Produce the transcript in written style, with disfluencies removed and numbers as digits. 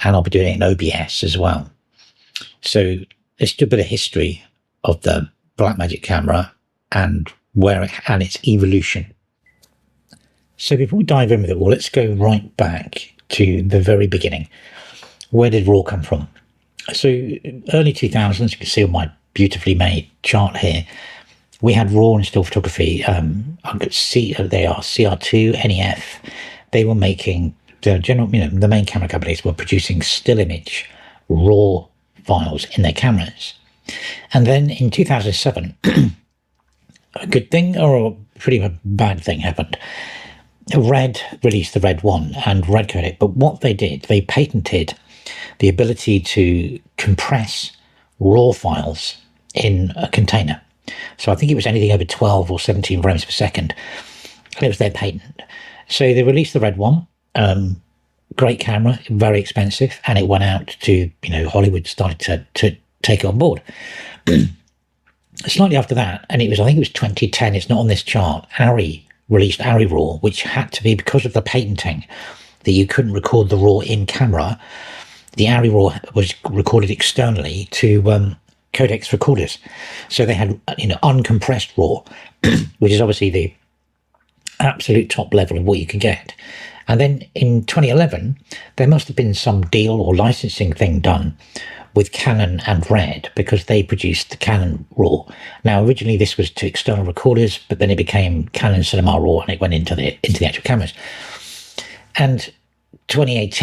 and I'll be doing it in OBS as well. So there's just a bit of history of the Blackmagic camera and its evolution. So before we dive in with it all, let's go right back to the very beginning. Where did RAW come from? So early 2000s, you can see on my beautifully made chart here, we had RAW and still photography. I could see they are CR2, NEF. They were making the general, the main camera companies were producing still image RAW files in their cameras. And then in 2007, a good thing or a pretty bad thing happened. Red released the Red 1 and Red codec, but what they did, they patented the ability to compress RAW files in a container. So I think it was anything over 12 or 17 frames per second. And it was their patent. So they released the Red 1. Great camera, very expensive, and it went out to, Hollywood started to take it on board. Slightly after that, and I think it was 2010, it's not on this chart, Arri released Arri RAW, which had to be, because of the patenting, that you couldn't record the RAW in camera. The Arri RAW was recorded externally to codecs recorders. So they had, uncompressed RAW, which is obviously the absolute top level of what you can get. And then in 2011, there must have been some deal or licensing thing done with Canon and Red, because they produced the Canon RAW. Now, originally this was to external recorders, but then it became Canon Cinema RAW and it went into the actual cameras. And 2018,